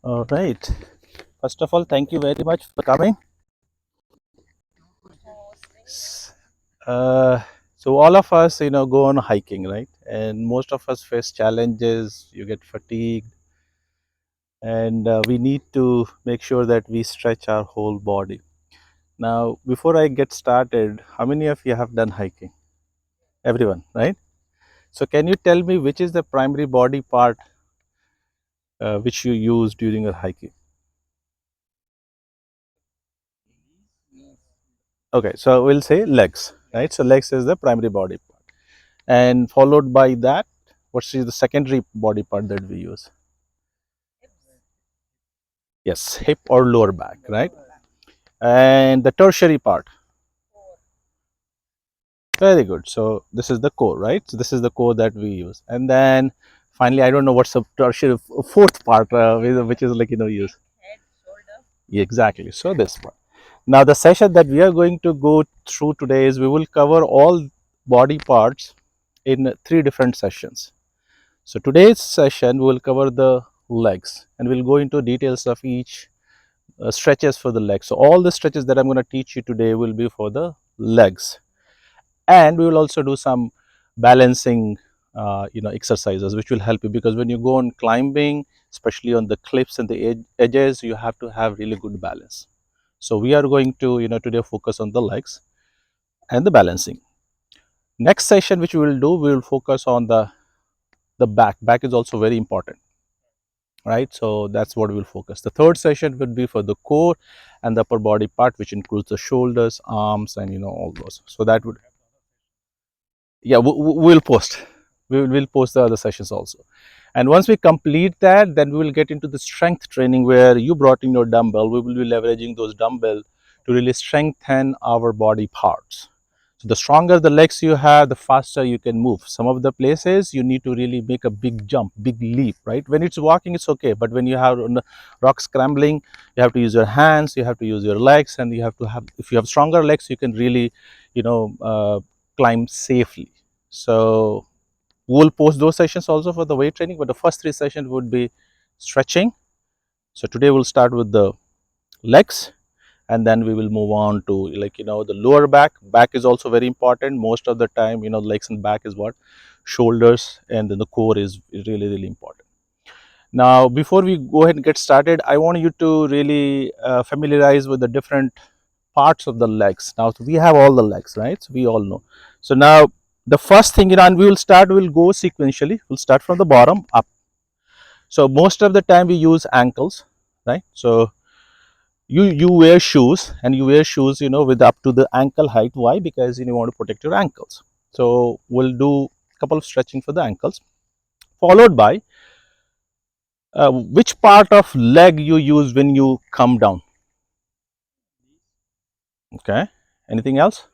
All right. First of all, thank you very much for coming. S- Uh, so all of us, go on hiking, right? And most of us face challenges. You get fatigued, and we need to make sure that we stretch our whole body. Now, before I get started, how many of you have done hiking? Everyone, right? So, can you tell me which is the primary body part which you use during your hiking? Okay, so we'll say legs, right? So, legs is the primary body part, and followed by that, what's the secondary body part that we use? Yes, hip or lower back, right? And the tertiary part. Very good. So this is the core, right? So this is the core that we use, and then finally, I don't know what's the tertiary fourth part, which is like use. Exactly. So this one. Now the session that we are going to go through today is we will cover all body parts in three different sessions. So today's session we will cover the legs, and we'll go into details of each stretches for the legs. So all the stretches that I'm going to teach you today will be for the legs, and we will also do some balancing exercises which will help you, because when you go on climbing, especially on the cliffs and the edges, you have to have really good balance. So we are going to today focus on the legs and the balancing. Next session which we will do, we will focus on the back is also very important, right? So that's what we'll focus. The third session would be for the core and the upper body part, which includes the shoulders, arms, and all those. So that would, yeah, we'll post. We'll post the other sessions also. And once we complete that, then we will get into the strength training where you brought in your dumbbell. We will be leveraging those dumbbell to really strengthen our body parts. So the stronger the legs you have, the faster you can move. Some of the places you need to really make a big jump, big leap, right? When it's walking, it's okay. But when you have rock scrambling, you have to use your hands, you have to use your legs, and you have to have, if you have stronger legs, you can really, you know, uh, climb safely. So we'll post those sessions also for the weight training, but the first three sessions would be stretching. So today we'll start with the legs, and then we will move on to, like, the lower back. Back is also very important. Most of the time, legs and back is what, shoulders, and then the core is really, really important. Now, before we go ahead and get started, I want you to really familiarize with the different parts of the legs. Now, so we have all the legs, right? So we all know. So now the first thing, and we'll go sequentially. We'll start from the bottom up. So most of the time we use ankles, right? So you wear shoes, and you wear shoes, with up to the ankle height. Why? Because you want to protect your ankles. So we'll do a couple of stretching for the ankles, followed by which part of leg you use when you come down. Okay. Anything else?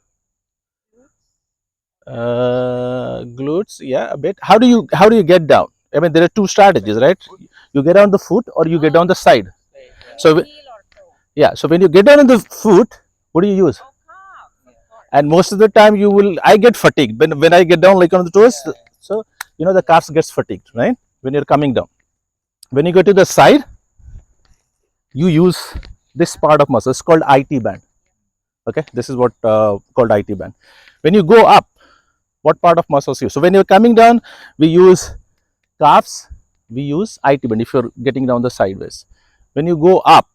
Glutes, yeah, a bit. How do you get down? I mean, there are two strategies, right? You get on the foot or you get down the side. So yeah, so when you get down on the foot, what do you use? And most of the time I get fatigued when I get down like on the toes. So the calves gets fatigued, right? When you're coming down. When you go to the side, you use this part of muscle. It's called IT band. Okay, this is what called IT band. When you go up, what part of muscles you? So when you're coming down, we use calves, we use IT band if you're getting down the sideways. When you go up,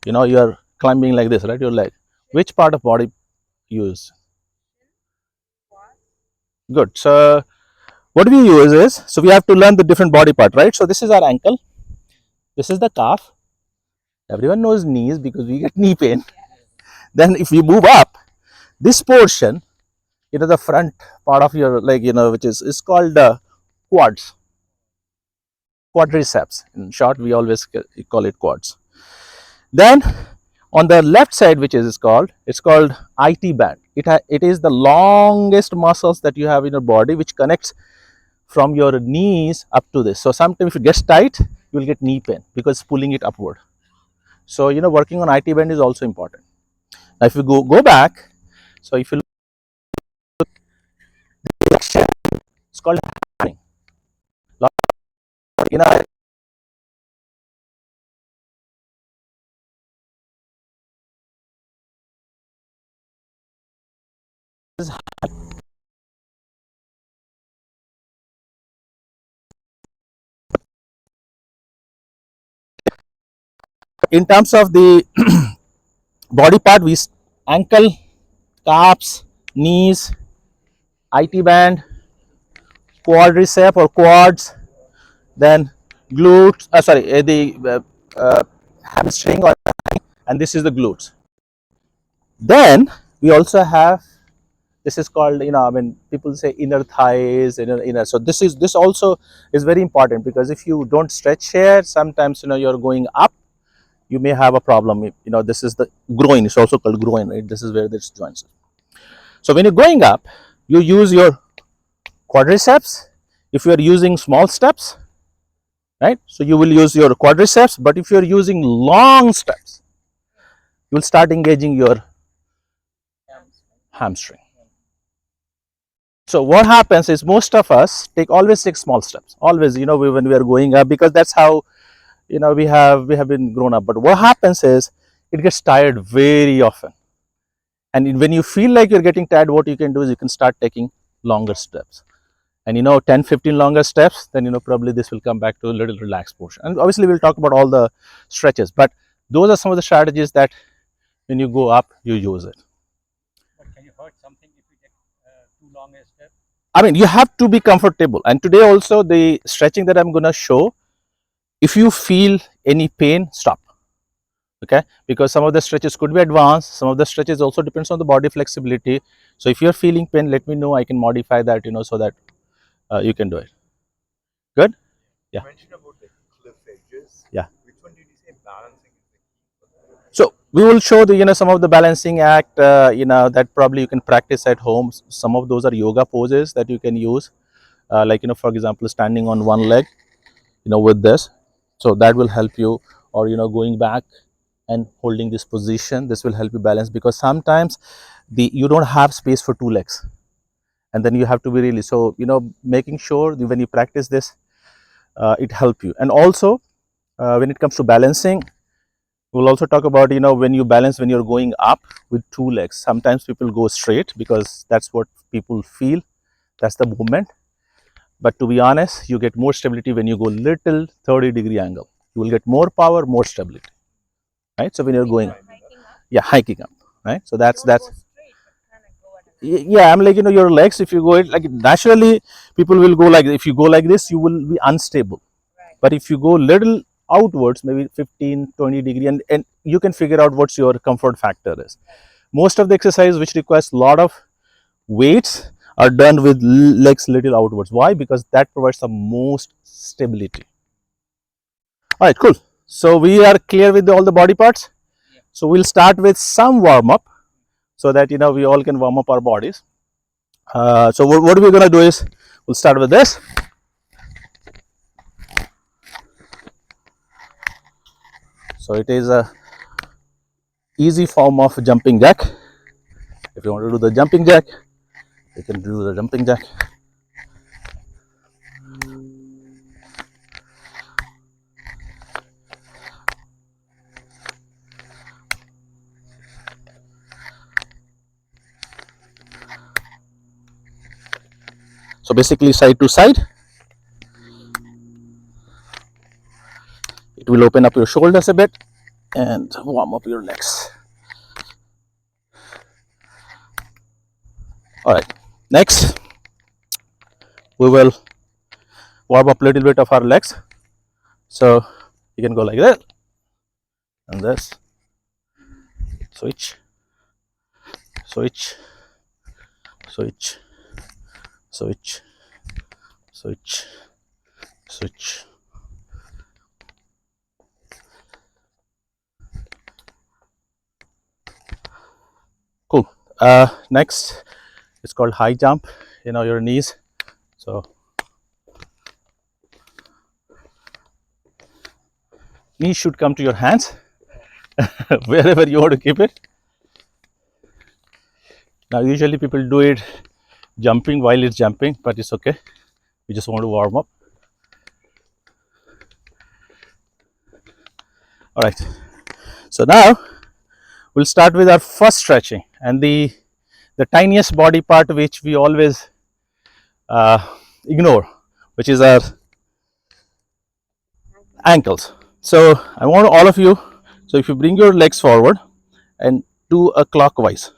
you're climbing like this, right? Your leg. Which part of body use? Good. So what we use is, so we have to learn the different body part, right? So this is our ankle, this is the calf. Everyone knows knees because we get knee pain. Then if you move up, this portion, the front part of your leg, which is called quads, quadriceps. In short, we always call it quads. Then on the left side, which is called, it's called IT band. It is the longest muscles that you have in your body, which connects from your knees up to this. So sometimes if it gets tight, you will get knee pain because it's pulling it upward. So working on IT band is also important. Now if you go back, so if you look, it's called hamstring. You know, In terms of the body part, we ankle, calves, knees, IT band, quadricep or quads, then glutes, the hamstring, and this is the glutes. Then we also have, this is called, people say inner thighs, inner. So this also is very important, because if you don't stretch here, sometimes you're going up, you may have a problem. This is the groin. It's also called groin, right? This is where this joins. So when you're going up, you use your quadriceps. If you are using small steps, right? So you will use your quadriceps, but if you are using long steps, you will start engaging your hamstring. So what happens is, most of us always take small steps. Always, when we are going up, because that's how we have been grown up. But what happens is, it gets tired very often. And when you feel like you're getting tired, what you can do is you can start taking longer steps. And 10, 15 longer steps, then probably this will come back to a little relaxed portion. And obviously we'll talk about all the stretches, but those are some of the strategies that when you go up, you use it. But can you hurt something if you take too long a step? I mean, you have to be comfortable. And today also, the stretching that I'm going to show, if you feel any pain, stop. Okay, because some of the stretches could be advanced, some of the stretches also depends on the body flexibility. So if you're feeling pain, let me know, I can modify that, so that you can do it. Good. Yeah. You mentioned about the cliff edges. Yeah. Which one did you say balancing is the key? So we will show the some of the balancing act that probably you can practice at home. Some of those are yoga poses that you can use, like for example, standing on one leg, with this. So that will help you, or going back and holding this position. This will help you balance, because sometimes you don't have space for two legs, and then you have to be really, so making sure that when you practice this, it help you. And also when it comes to balancing, we'll also talk about when you balance, when you're going up with two legs. Sometimes people go straight because that's what people feel, that's the movement. But to be honest, you get more stability when you go little 30-degree angle. You will get more power, more stability, right? So when you're going, yeah, hiking up, right? So that's yeah, I'm like, your legs, if you go it like naturally, people will go like, if you go like this, you will be unstable. But if you go little outwards, maybe 15-20 degree, and you can figure out what's your comfort factor is. Most of the exercise which requires a lot of weights are done with legs little outwards. Why? Because that provides the most stability. All right, cool. So we are clear with all the body parts. So we'll start with some warm up, so that we all can warm up our bodies. So what we're going to do is, we'll start with this. So it is a easy form of jumping jack. If you want to do the jumping jack, you can do the jumping jack. So basically, side to side. It will open up your shoulders a bit and warm up your legs. All right, next we will warm up a little bit of our legs. So you can go like that, and this, switch, switch, switch, switch, switch, switch. Cool. Next, it's called high jump. Your knees. So knees should come to your hands wherever you want to keep it. Now usually people do it jumping while it's jumping, but it's okay. We just want to warm up. All right. So now we'll start with our first stretching, and the the tiniest body part which we always uh, ignore, which is our ankles. So I want all of you, so if you bring your legs forward and do a clockwise.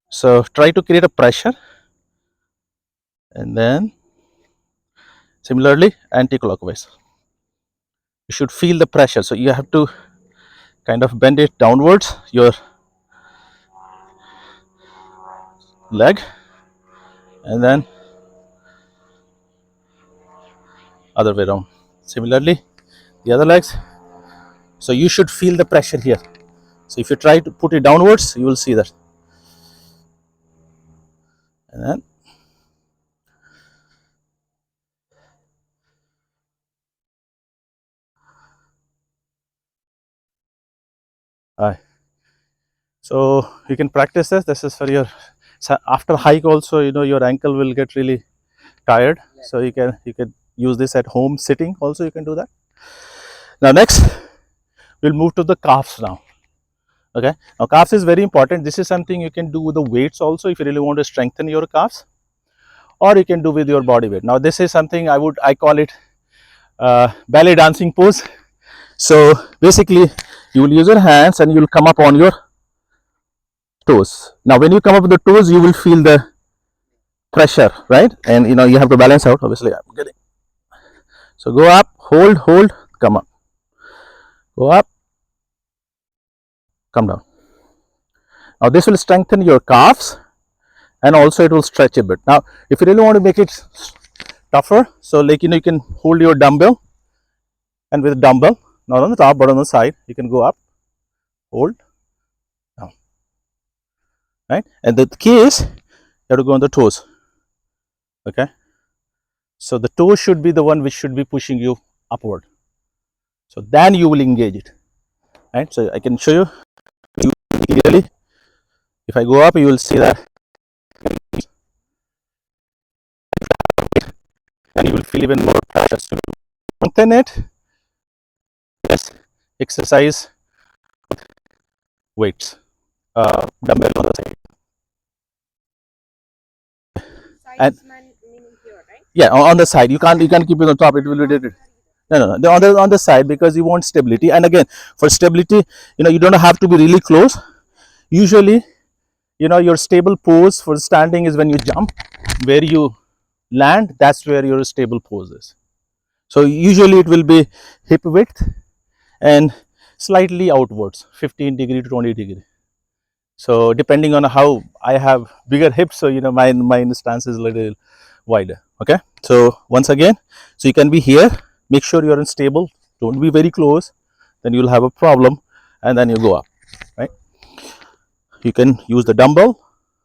So try to create a pressure, and then similarly anti-clockwise. You should feel the pressure, so you have to kind of bend it downwards, your leg, and then other way around. Similarly the other legs. So you should feel the pressure here. So if you try to put it downwards, you will see that. And then so you can practice this. This is for your, so after hike also, you know, your ankle will get really tired. So you can use this at home sitting also, you can do that. Now next we'll move to the calves now. Okay, now calves is very important. This is something you can do with the weights also if you really want to strengthen your calves, or you can do with your body weight. Now this is something I call it ballet dancing pose. So basically you will use your hands and you will come up on your toes. Now when you come up with the toes, you will feel the pressure, right? And you know you have to balance out. Obviously I'm getting, so go up, hold, come up, go up, come down. Now this will strengthen your calves, and also it will stretch a bit. Now if you really want to make it tougher, so like you know, you can hold your dumbbell, and with the dumbbell not on the top but on the side, you can go up, hold, down, right? And the key is you have to go on the toes. Okay, so the toe should be the one which should be pushing you upward, so then you will engage it, right? So I can show you clearly. If I go up, you will see that, and you will feel even more pressure. So strengthen it. Yes, exercise weights, dumbbell on the side. And yeah, on the side, you can't keep it on top. It will be, no, on the side, because you want stability. And again, for stability, you know, you don't have to be really close. Usually, you know, your stable pose for standing is when you jump, where you land, that's where your stable pose is. So usually it will be hip width and slightly outwards, 15 degree to 20 degree. So depending on how I have bigger hips, so you know my stance is a little wider. Okay, so once again, so you can be here, make sure you're unstable, don't be very close, then you'll have a problem, and then you go up, right? You can use the dumbbell.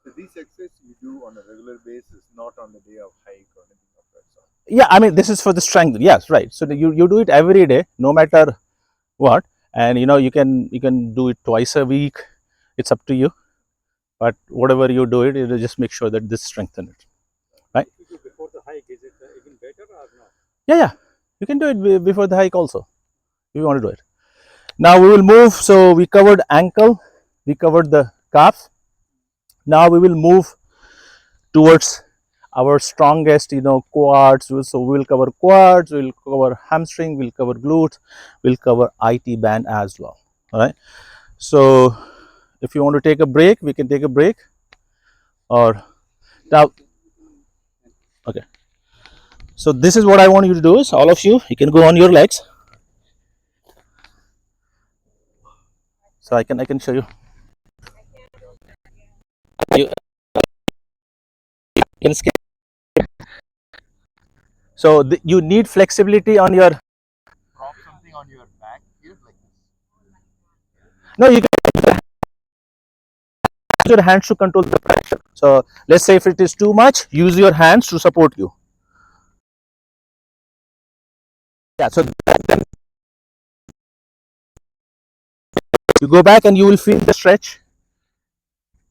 So these exercises you do on a regular basis, not on the day of hike or anything of that sort. Yeah, I mean this is for the strength. Yes, right. So you do it every day, no matter what, and you know you can do it twice a week. It's up to you, but whatever you do it, you just make sure that this strengthen it, right? If you do before the hike, is it even better or not? Yeah, you can do it before the hike also if you want to do it. Now we will move. So we covered ankle, we covered the calf. Now we will move towards our strongest, you know, quads. So we will cover quads, we'll cover hamstring, we'll cover glutes, we'll cover IT band as well. All right. So if you want to take a break, we can take a break. Or now, okay. So this is what I want you to do is, all of you can go on your legs. So I can show you. You can skip. So you need flexibility on your. Prop something on your back here like this. No, you can use your hands to control the pressure. So let's say if it is too much, use your hands to support you. Yeah. So then you go back and you will feel the stretch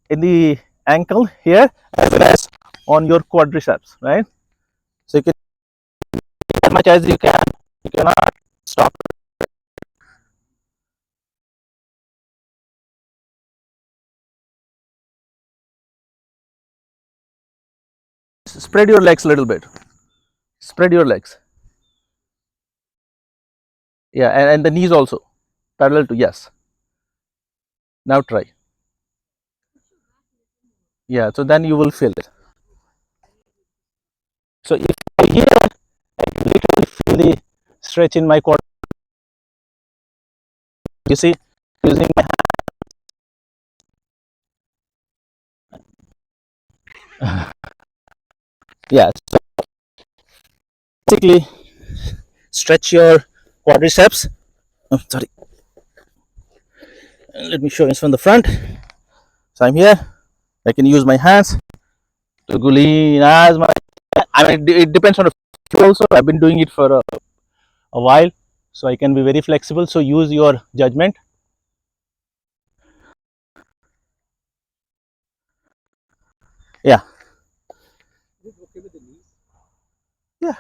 in the ankle here as well as on your quadriceps, right? So you can as much as you can. You cannot stop. spread your legs a little bit. Spread your legs. Yeah, and the knees also parallel to, yes. Now try. Yeah, so then you will feel it. So if I here literally feel the stretch in my quad, you see, using my yeah. So basically, stretch your quadriceps. Oh, sorry. Let me show you from the front. So I'm here. I can use my hands to go lean as my. I mean, it depends on the flow also. I've been doing it for a while, so I can be very flexible. So use your judgment. Yeah. Is it okay with the knees? Yeah.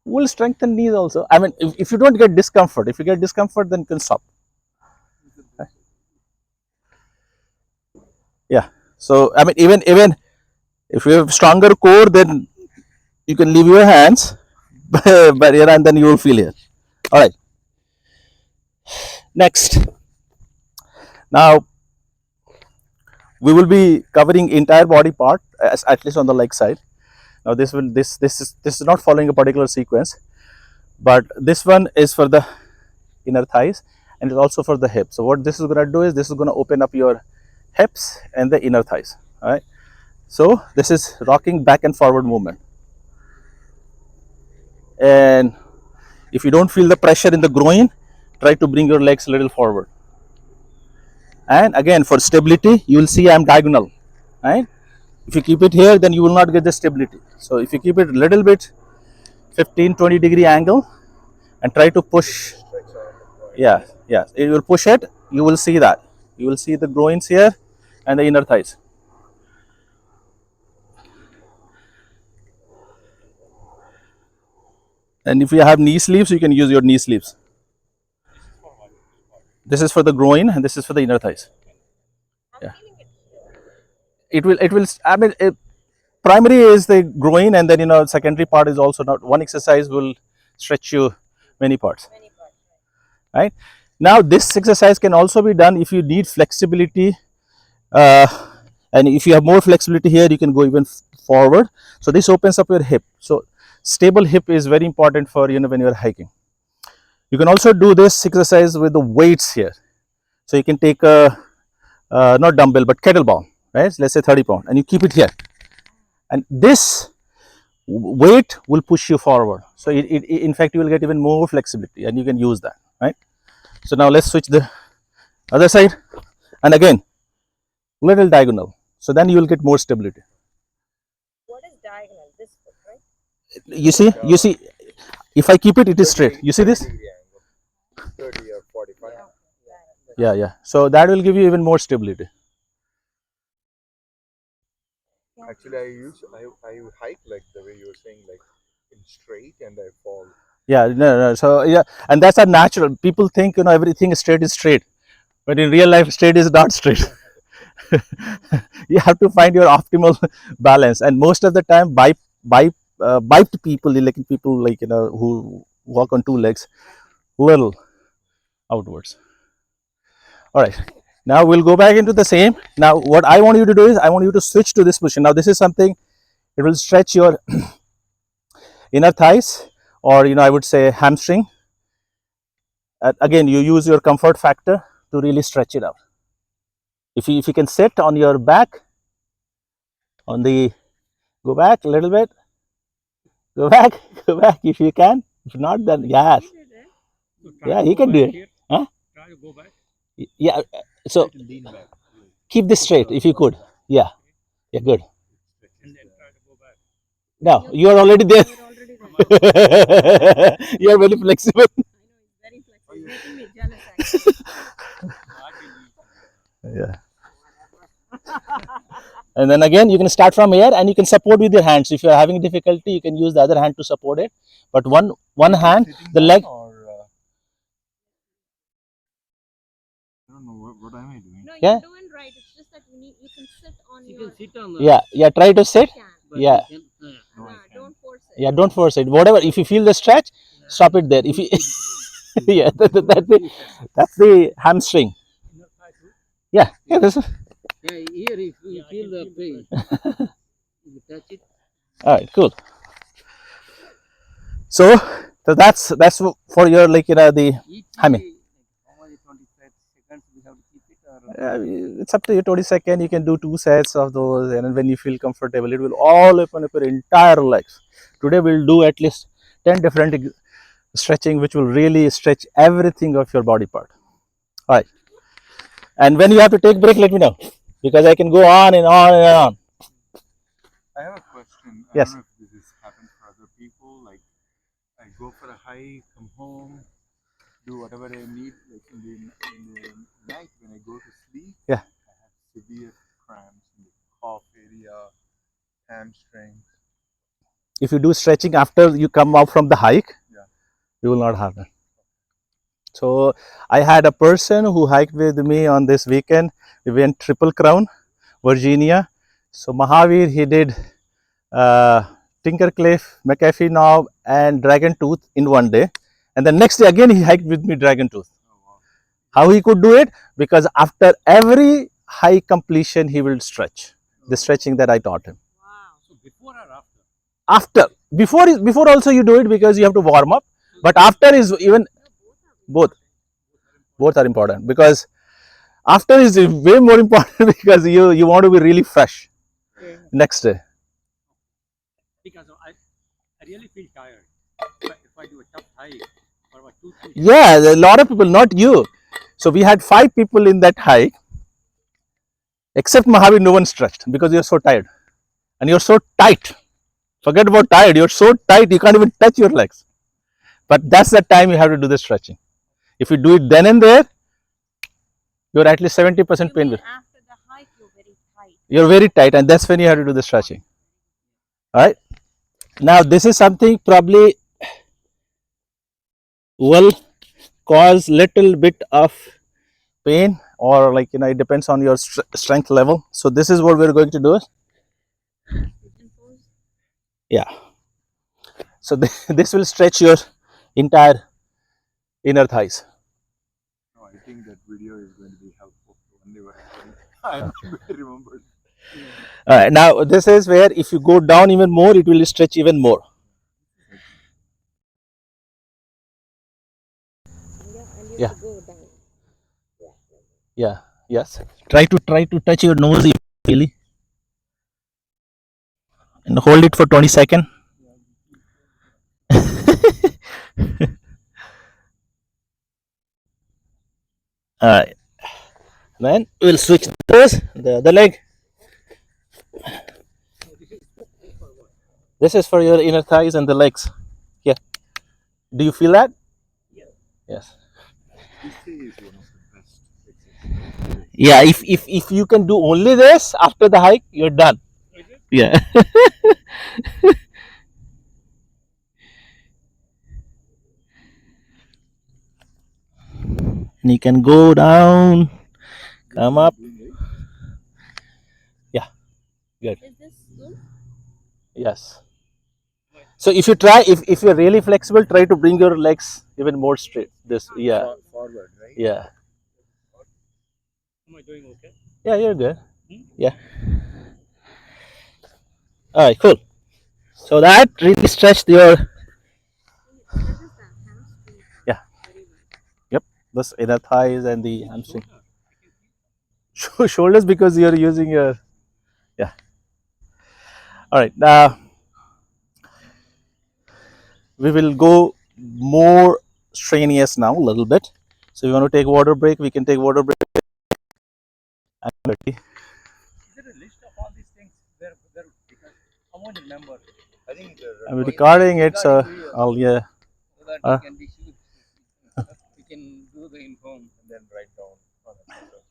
Will strengthen knees also. I mean, if you don't get discomfort, if you get discomfort, then you can stop. Yeah. So I mean, even if you have stronger core, then you can leave your hands, but here and then you will feel here. All right. Next, now we will be covering entire body part, at least on the leg side. Now this is not following a particular sequence, but this one is for the inner thighs and it's also for the hips. So what this is going to do is this is going to open up your hips and the inner thighs. All right. So this is rocking back and forward movement. And if you don't feel the pressure in the groin, try to bring your legs a little forward. And again, for stability, you will see I am diagonal. Right? If you keep it here, then you will not get the stability. So if you keep it a little bit 15-20 degree angle and try to push, yeah, yeah, you will push it, you will see that. You will see the groins here and the inner thighs. And if you have knee sleeves, you can use your knee sleeves. This is for the groin and this is for the inner thighs. Yeah. It will, I mean, primary is the groin, and then secondary part is also not one exercise will stretch you many parts. Right. Now this exercise can also be done if you need flexibility, uh, and if you have more flexibility here, you can go even forward. So this opens up your hip. So stable hip is very important for when you are hiking. You can also do this exercise with the weights here. So you can take a not dumbbell but kettlebell, right? Let's say 30 pound, and you keep it here, and this weight will push you forward. So in fact you will get even more flexibility, and you can use that, right? So now let's switch the other side, and again little diagonal. So then you will get more stability. What is diagonal? This foot, right? You see, if I keep it, it is straight. You see this? 30 or 45. Yeah. So that will give you even more stability. Actually, I hike like the way you were saying, like in straight, and I fall. Yeah, no. So yeah, and that's a natural. People think everything straight is straight, but in real life, straight is not straight. You have to find your optimal balance, and most of the time, biped people, like people like who walk on two legs, little outwards. All right. Now we'll go back into the same. Now what I want you to do is I want you to switch to this position. Now this is something, it will stretch your inner thighs, or I would say hamstring. Again, you use your comfort factor to really stretch it out. If you can sit on your back, on the go back a little bit, go back, go back if you can. If not, then yes, So try yeah, to you go can do back it. here. Huh? Try to go back. Yeah. So Try to lean back. keep this straight if you could. Yeah, yeah, good. And then try to go back. Now you are already there. You're already there. You are very flexible. I know, it's very flexible. It's making me jealous, actually. I can lean. Yeah. And then again, you can start from here, and you can support with your hands. If you are having difficulty, you can use the other hand to support it. But one hand, the leg. Or I don't know what am I doing. No, Yeah. you're doing right. It's just that you can sit on You your can sit on the. Yeah. Try to sit. can. but Yeah. you can, Yeah, don't force it. Whatever. If you feel the stretch, stop it there. If you yeah, that's the hamstring. Inner thigh too. Yeah, yeah. This is Yeah, here if you feel the pain, you touch it. all right. Cool. So that's for your like the Each I mean how many 25 seconds we have to keep it or it's up to you. 20 seconds. You can do 2 sets of those, and when you feel comfortable, it will all open up your entire legs. Today we'll do at least 10 different stretching, which will really stretch everything of your body part. All right. And when you have to take break, let me know because I can go on and on and on. I have a question. I Yes. don't know if this happens for other people. Like, I go for a hike, come home, do whatever I need. Like in the night when I go to sleep, Yeah. I have severe cramps in the calf area, hamstrings. If you do stretching after you come out from the hike, Yeah. you will not have that. So I had a person who hiked with me on this weekend. We went Triple Crown, Virginia. So Mahavir, he did uh, Tinker Cliff, McAfee Knob, and Dragon Tooth in one day. And the next day again he hiked with me Dragon Tooth. Oh wow. How he could do it? Because after every hike completion, he will stretch. The stretching that I taught him. Wow. So before or after? After, before also you do it because you have to warm up. But after is even both. Both are important because after is way more important because you want to be really fresh next day. Because I really feel tired if I do a tough hike for about 2 3 days. Yeah, a lot of people, not you. So we had 5 people in that hike, except Mahavir. No one stretched because you're so tired and you're so tight. Forget about tired. You're so tight you can't even touch your legs. But that's the time you have to do the stretching. If you do it then and there, you're at least 70% You pain. mean after the hike you're very tight? You're very tight, and that's when you have to do the stretching. All right. Now this is something probably will cause little bit of pain, or like it depends on your strength level. So this is what we're going to do. Yeah. So this will stretch your entire inner thighs. No, I think that video is going to be helpful. One day when I'm going, I remember. All right. Now this is where if you go down even more, it will stretch even more. Yeah, and you Yeah. have to go down. Yeah. Yeah. Yes. Try to touch your nose really, and hold it for 20 seconds. All right. Then we'll switch those the other leg. This is for your inner thighs and the legs. Yeah. Do you feel that? Yes. This is one of the best exercises. Yeah. If you can do only this after the hike, you're done. Yeah. And you can go down, come up. Yeah. Good. Is this good? Yes. So if you try, if you're really flexible, try to bring your legs even more straight. This. Yeah. Forward, right? Yeah. Am I doing okay? Yeah. You're good. Yeah. All right. Cool. So that really stretched your. It stretches the hamstring Yeah. very well. Yep. This inner thighs and the hamstring. Shoulders because you're using your. Yeah. All right. Now we will go more strenuous now a little bit. So you want to take water break? We can take water break. I'm ready. Is there a list of all these things? Because I won't remember. I think I'm recording it, so video I'll yeah. so that Uh. we can be sure we can do the inform. and then write down. Oh, that's okay.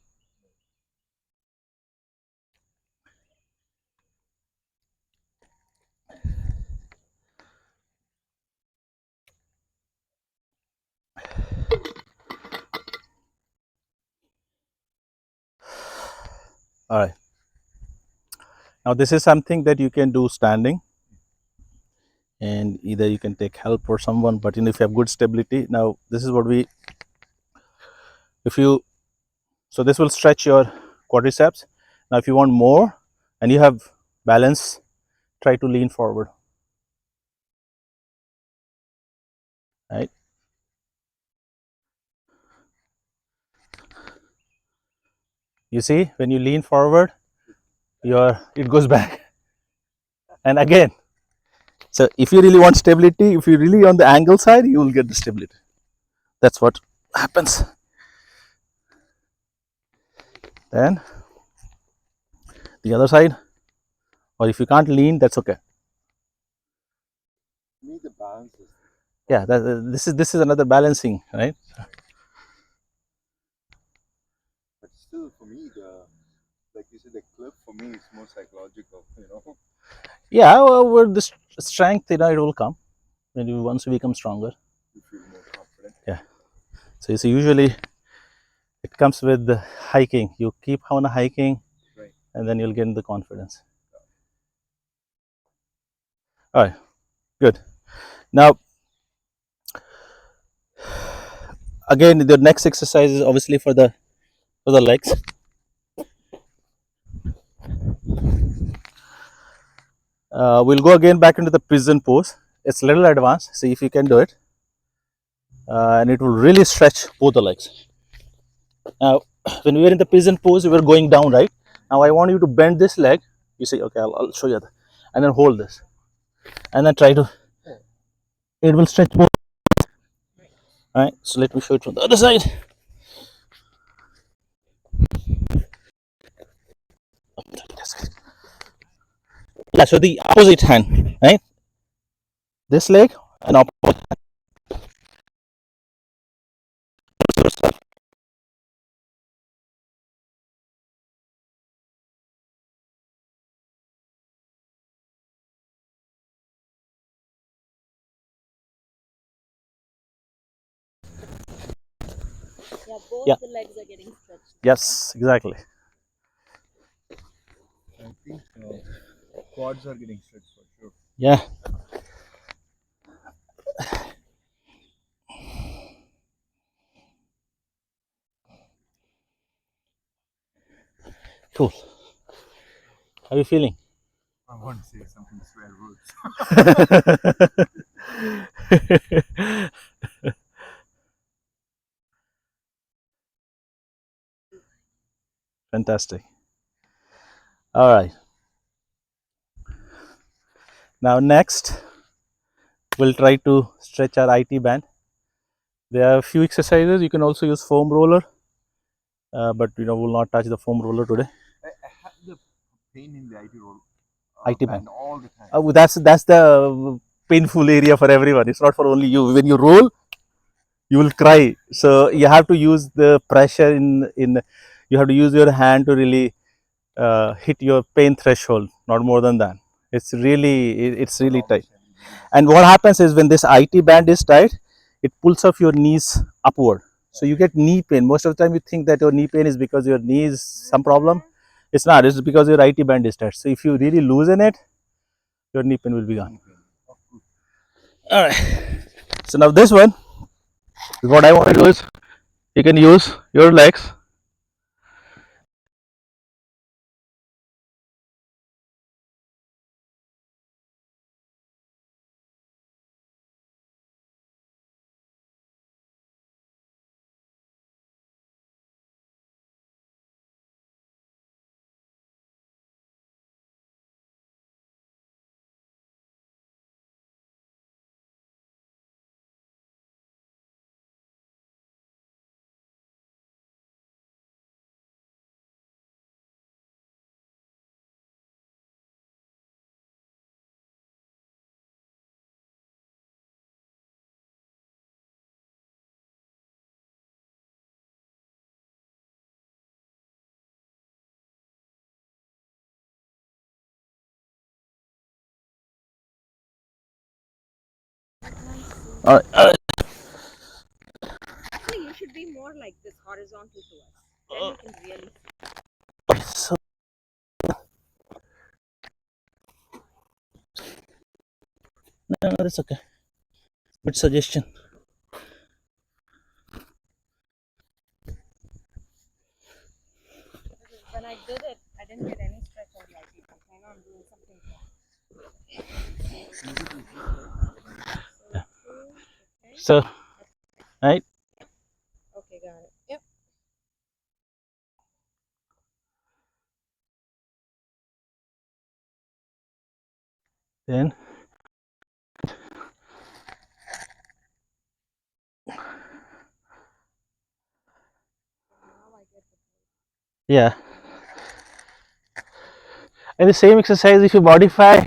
All right. Now this is something that you can do standing. and either you can take help or someone, but if you have good stability. Now this is what we, if you, so this will stretch your quadriceps. Now if you want more and you have balance, try to lean forward, right? You see, when you lean forward, it goes back. And again, so if you really want stability, if you really on the angle side, you will get the stability. That's what happens. Then the other side, or if you can't lean, that's okay. To me, the balance is. Yeah, this is another balancing, right? But still, for me, like you said, the clip for me is more psychological. Yeah, well, with the strength, it will come when you once you become stronger. You feel more confident. Yeah. So you see, usually it comes with the hiking. You keep on hiking, Right. and then you'll get the confidence. All right, good. Now, again, the next exercise is obviously for the legs. We'll go again back into the pigeon pose. It's a little advanced. See if you can do it, and it will really stretch both the legs. Now, when we were in the pigeon pose, we were going down, right? Now I want you to bend this leg. You say, okay, I'll show you that, and then hold this, and then try to. It will stretch both. All right. So let me show it from the other side. Yeah. So the opposite hand, right? This leg and opposite. Yeah, both Yeah. the legs are getting stretched. Yes. Exactly. I think quads are getting stretched for sure. Yeah. Cool. How are you feeling? I want to say something swear words. Fantastic. All right. Now next, we'll try to stretch our IT band. There are a few exercises. You can also use foam roller, but we'll not touch the foam roller today. I have the pain in the IT roll IT band. band all the time. That's the painful area for everyone. It's not for only you. When you roll, you will cry. So you have to use the pressure in. You have to use your hand to really hit your pain threshold. Not more than that. It's really tight. And what happens is when this IT band is tight, it pulls off your knees upward. So you get knee pain. Most of the time you think that your knee pain is because your knee is some problem. It's not. It's because your IT band is tight. So if you really loosen it, your knee pain will be gone. All right. So now this one, what I want to do is you can use your legs. All right. Actually, you should be more like this, horizontal to us. Then we can really. So No, that's okay. Good suggestion. When I did it, I didn't get any stretch on my feet. I know I'm doing something wrong. Okay. So, right, Okay, got it. Yep. then Now I get the yeah, and the same exercise if you modify.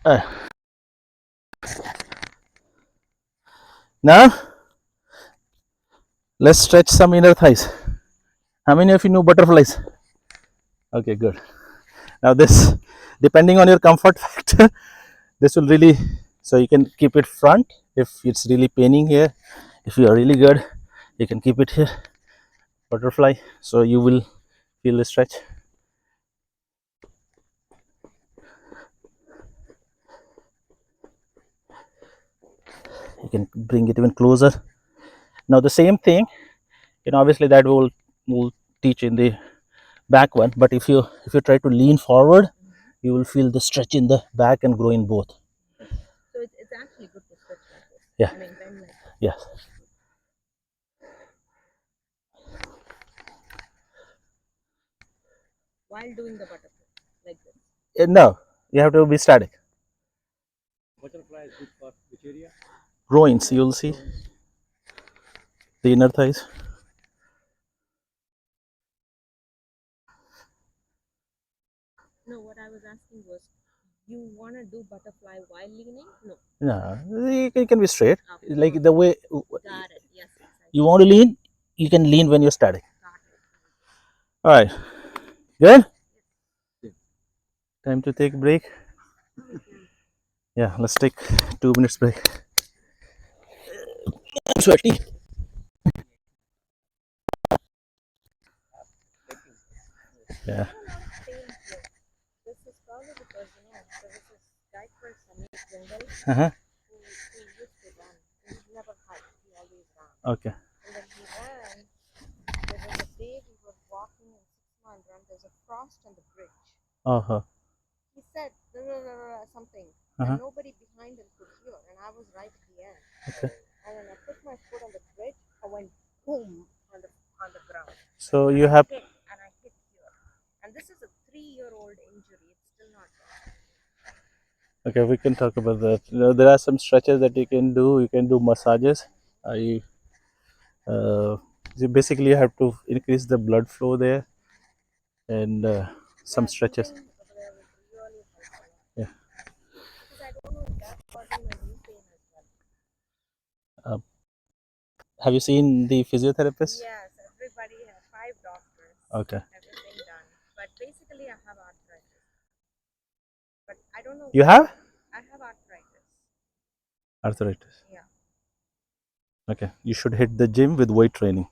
Uh, Now let's stretch some inner thighs. How many of you know butterflies? Okay, good. Now this, depending on your comfort factor, this will really, so you can keep it front if it's really paining here. If you are really good, you can keep it here, butterfly, so you will feel the stretch. You can bring it even closer. Now the same thing, obviously that will teach in the back one, but if you try to lean forward, you will feel the stretch in the back and grow in both. So it's actually good to stretch like this. Yeah. I mean, bend like this. Yes. While doing the butterfly, like this. No, you have to be static. Butterfly is good for which area? Groins, you'll see the inner thighs. No, what I was asking was, you want to do butterfly while leaning? No. No, you can be straight. Okay. Like the way Got it. Yes. you want to lean, you can lean when you're static. Got it. All right, good. Time to take a break. Yeah, let's take 2 minutes break. I'm sweaty. Yeah. This is probably because, there was this guy called Sunny Jingle Uh-huh. who used to run. He never hiked, he always ran. Okay. And when he ran, there was a day we were walking in 6 mile run, there's a frost on the bridge. Uh-huh. He said something, Uh-huh. and nobody behind him could hear, and I was right at the end. Okay. And when I put my foot on the bridge, I went boom on the ground. So And you I have hit, and I hit here. And this is a 3-year-old injury. It's still not gone. okay. We can talk about that. There are some stretches that you can do. You can do massages. I you basically have to increase the blood flow there, and some stretches. Soothing over there was really helpful. Yeah. Because I don't know if that's causing my knee pain as well. Have you seen the physiotherapist? Yes, everybody has 5 doctors. Okay. Everything done. But basically, I have arthritis. But I don't know. You have I have arthritis. arthritis. Yeah. Okay. You should hit the gym with weight training.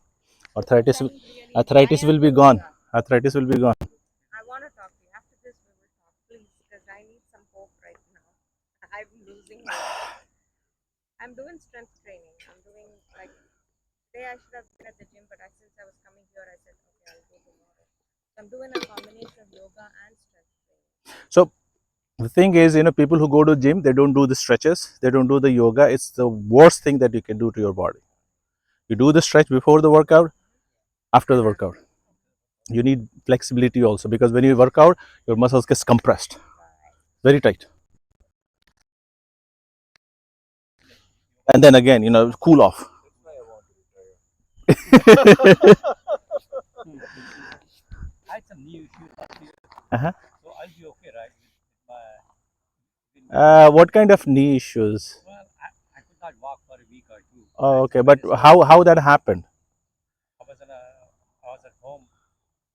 Arthritis, Doesn't really. arthritis I will am be doing gone. that. Arthritis will be gone. I want to talk to you. After this, we will talk, please, because I need some hope right now. I'm losing hope. I'm doing strength training. I'm doing, like, today I should have been at the gym, but since I was coming here, I said, okay, I'll go tomorrow. So I'm doing a combination of yoga and strength training. So the thing is, people who go to gym, they don't do the stretches, they don't do the yoga. It's the worst thing that you can do to your body. You do the stretch before the workout, after the workout. You need flexibility also, because when you work out, your muscles get compressed, very tight. And then again, cool off. I had some knee issues last year. Uh-huh. So I'll be okay, right? With my, What kind of knee issues? well, I could not walk for a week or two. Oh, Right? okay. So But when this how that happened? I was at home.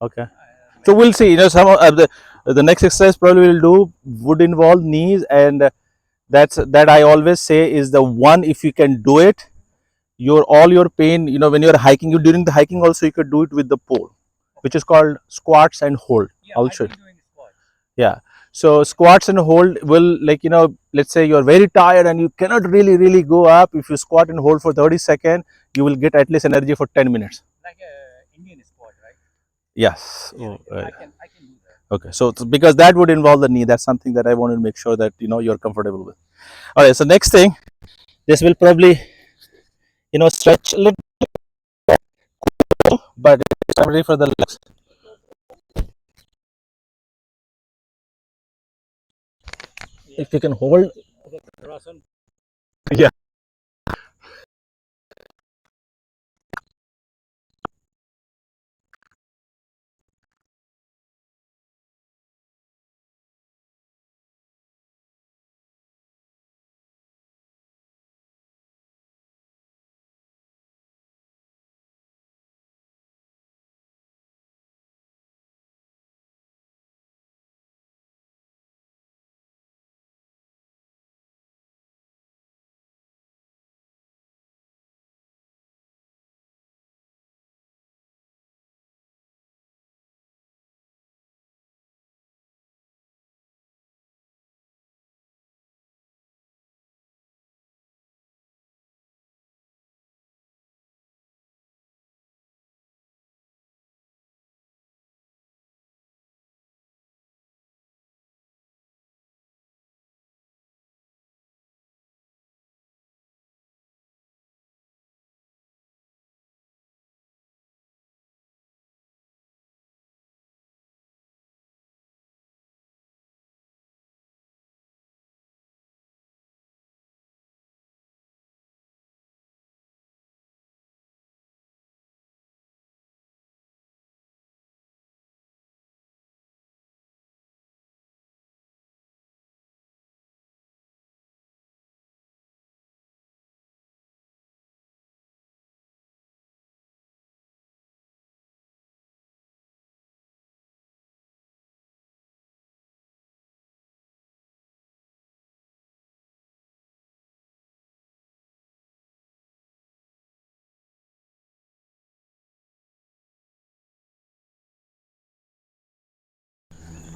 Okay. And So we'll see. Some of the next exercise probably will do would involve knees, and that I always say is the one, if you can do it, your all your pain, when you're hiking, you during the hiking also you could do it with the pole, which is called squats and hold. Yeah, I'll I've show been you. doing squats. Yeah. So squats and hold will, let's say you're very tired and you cannot really go up. If you squat and hold for 30 seconds, you will get at least energy for 10 minutes. Like a Indian squat, right? Yes. Yeah, Oh, I can do that. okay. So because that would involve the knee, that's something that I want to make sure that you're comfortable with. All right. So next thing, this will probably stretch a little, but it's ready for the legs. If you can hold. Rasan. Yeah.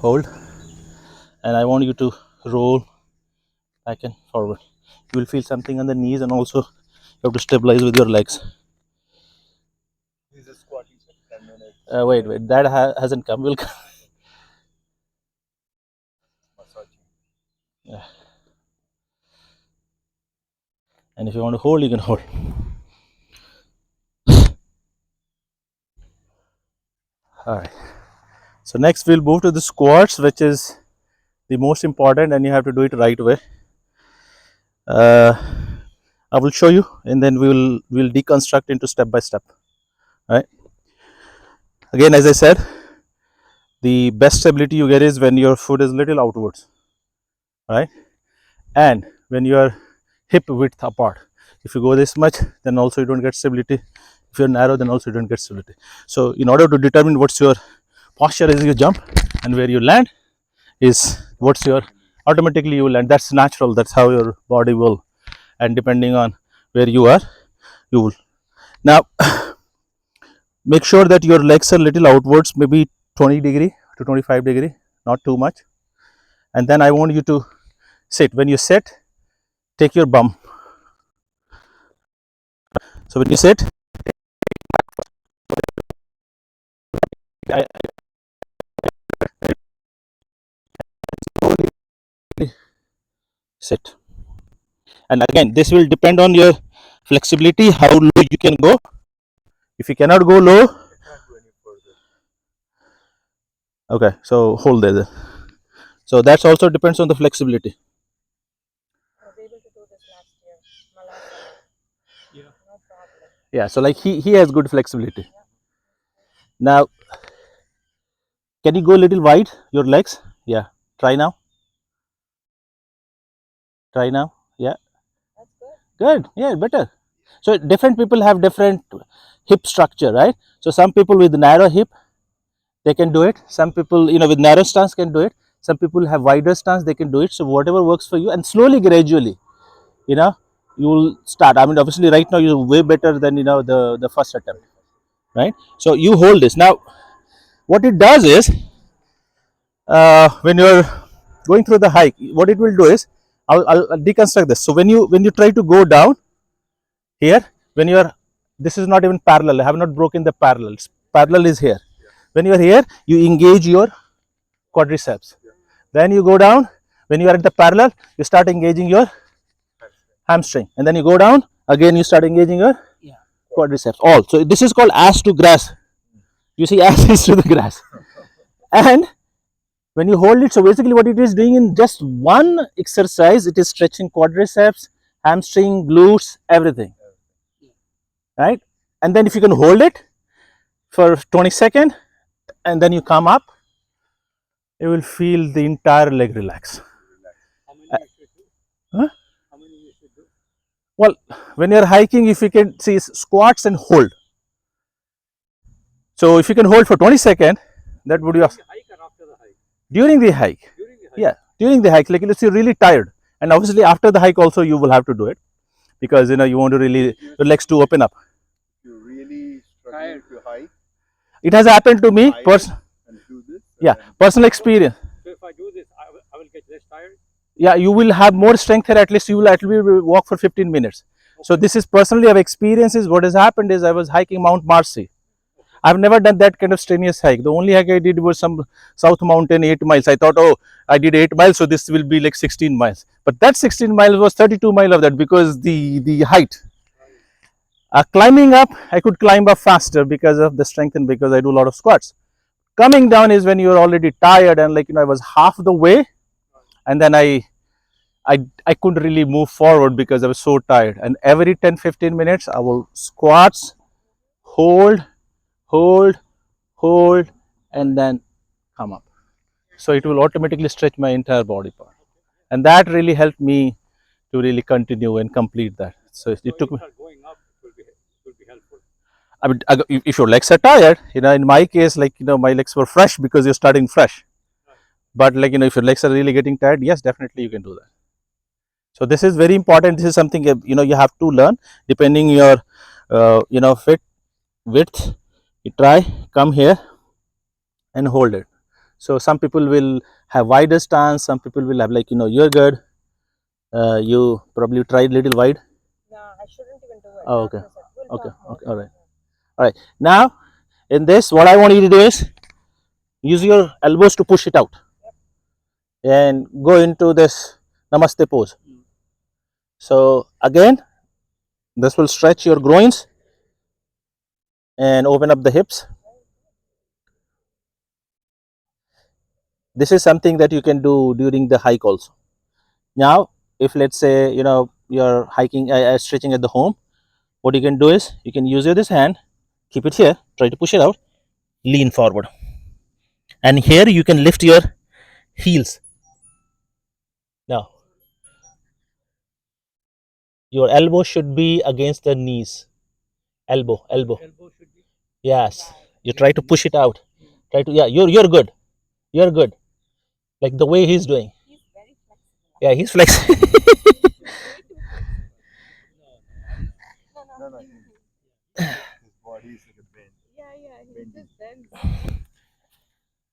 Hold, and I want you to roll back and forward. You will feel something on the knees, and also you have to stabilize with your legs. This is squatting for 10 minutes. Wait, that hasn't come. Will come. Massaging. Yeah. And if you want to hold, you can hold. All right. So next we'll move to the squats, which is the most important, and you have to do it right way. I will show you, and then we'll deconstruct into step by step. All right. Again, as I said, the best stability you get is when your foot is little outwards, right? And when you are hip width apart. If you go this much, then also you don't get stability. If you're narrow, then also you don't get stability. So in order to determine what's your posture as you jump and where you land is what's your automatically you will land. That's natural. That's how your body will. And depending on where you are, you will. Now make sure that your legs are little outwards, maybe 20 degree to 25 degree, not too much. And then I want you to sit. When you sit, take your bum. So when you sit, I sit. And again, this will depend on your flexibility, how low you can go. If you cannot go low, I can't go any further. okay, so hold there. So that's also depends on the flexibility. I was able to do this last year, my last summer. Yeah. No problem. Yeah, so like he has good flexibility. Now, can you go a little wide, your legs? Yeah, try now. Try now. Yeah, That's good. good. Yeah, better. So different people have different hip structure, right? So some people with narrow hip, they can do it. Some people, with narrow stance can do it. Some people have wider stance, they can do it. So whatever works for you, and slowly, gradually, you know, you will start. I mean, obviously, right now you're way better than the first attempt, right? So you hold this now. What it does is, when you're going through the hike, what it will do is, I'll deconstruct this. So when you try to go down here, when you're, this is not even parallel. I have not broken the parallels. Parallel is here. When you are here, you engage your quadriceps. Then you go down. When you are at the parallel, you start engaging your hamstring, and then you go down again. You start engaging your quadriceps. All. So this is called ass to grass. You see, ass is to the grass, and when you hold it, so basically what it is doing in just one exercise, it is stretching quadriceps, hamstring, glutes, everything, right? And then if you can hold it for 20 seconds and then you come up, you will feel the entire leg relax. How many you should do? Huh? How many you should do? Well, when you're hiking, if you can see squats and hold. So if you can hold for 20 seconds, that would be awesome. Hike or after the hike? During the hike. During the hike. Yeah, during the hike, like let's say you're really tired, and obviously after the hike also you will have to do it, because you want to really your legs to open up. You really struggle to hike. It has happened to me. And do this. Yeah, personal experience. So if I do this, I will get less tired. Yeah, you will have more strength here. At least you will at least walk for 15 minutes. So this is personally I've experiences. What has happened is I was hiking Mount Marcy. I've never done that kind of strenuous hike. The only hike I did was some South Mountain 8 miles. I thought, oh, I did 8 miles, so this will be like 16 miles. But that 16 miles was 32 miles of that, because the height. Climbing up, I could climb up faster because of the strength and because I do a lot of squats. Coming down is when you're already tired, and I was half the way, and then I couldn't really move forward because I was so tired. And every 10-15 minutes I will squats, hold, hold, hold, and then come up. So it will automatically stretch my entire body part, and that really helped me to really continue and complete that. So it took me. Going up, it will be helpful. I mean, if your legs are tired, in my case, my legs were fresh because you're starting fresh. But if your legs are really getting tired, yes, definitely you can do that. So this is very important. This is something you have to learn depending your fit width. You try, come here and hold it. So some people will have wider stance. Some people will have you're good. You probably tried little wide. No, I shouldn't even do it. Oh, okay. Opposite. We'll Okay. talk more. Okay. All right. All right. Now, in this, what I want you to do is use your elbows to push it out and go into this namaste pose. So again, this will stretch your groins and open up the hips. This is something that you can do during the hike also. Now, if let's say you're hiking, stretching at the home, what you can do is you can use this hand, keep it here, try to push it out, lean forward, and here you can lift your heels. Now, your elbow should be against the knees. Elbow. Elbow should be. Yes. You try to push it out. Try to. Yeah. You're good. You're good. Like the way he's doing. He's very flexible. Yeah, he's flexible. No, no. His body is like a bend. Yeah, he just bends.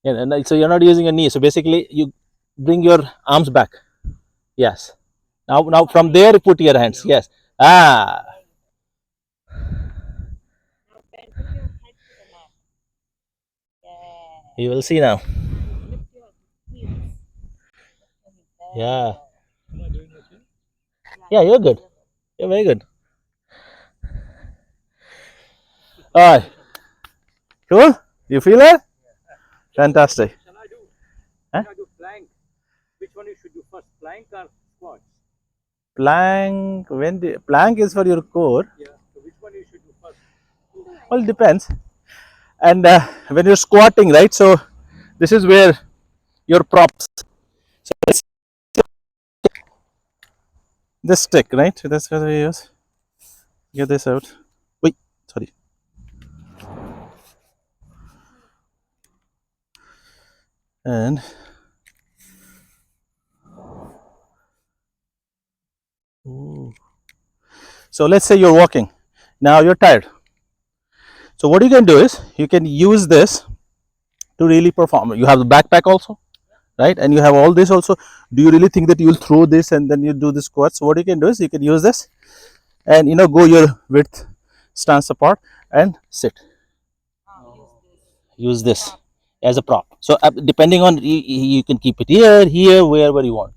Yeah, and so you're not using a knee. So basically, you bring your arms back. Yes. Now from there, put your hands. Yes. Ah. Now bend, put your head to the mat. Yeah. You will see now. And lift your heels. Yeah. Am I doing okay? Yeah, you're good. You're very good. All right. Cool. You feel it? Fantastic. Shall I do? Huh? Shall I do plank? Which one you should do first, plank or squats? Plank. Plank is for your core. Yeah. So which one you should do first? Well, depends. And when you're squatting, right? So this is where your props. So this stick, right? So that's what we use. Get this out. Wait, sorry. And ooh. So let's say you're walking. Now you're tired. So what you can do is you can use this to really perform. You have the backpack also, right? And you have all this also. Do you really think that you'll throw this and then you do the squats? So what you can do is you can use this and go your width stance apart and sit. Use this as a prop. So depending on you can keep it here, wherever you want.